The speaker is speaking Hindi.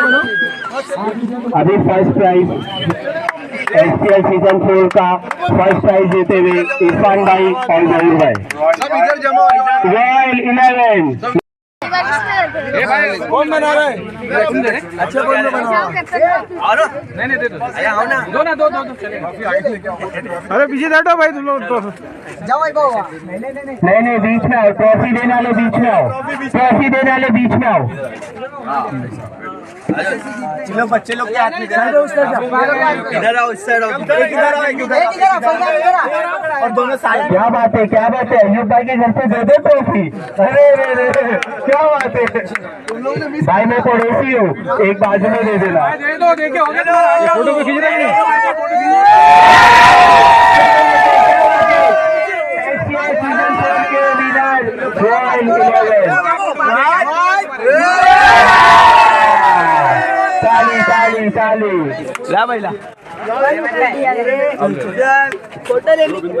अभी फर्स्ट प्राइज एसपीएल सीजन 4 का फर्स्ट प्राइज देते हुए इरफान भाई और जहीर भाई। रॉयल 11 कौन बना रहा है? अच्छा कौन बना रहा है? नहीं दे दो ना दो अरे पीछे हटो भाई तुम लोग जाओ भाई नहीं बीच में आओ। ट्रॉफी देने वाले बीच में आओ। ट्रॉफी देने वाले बीच में आओ। चलो बच्चे लोग के हाथ में इधर आओ इस साइड आओ और दोनों साइड। क्या बात है अयूब भाई के घर से दे दो ट्रॉफी। अरे क्या बात है भाई, मैं पड़ोसी हूँ, एक बाजू में दे देना। दे दो देखे हो गया फोटो को खींच रहे हैं। ताली ला भाई ला फोटो ले ली।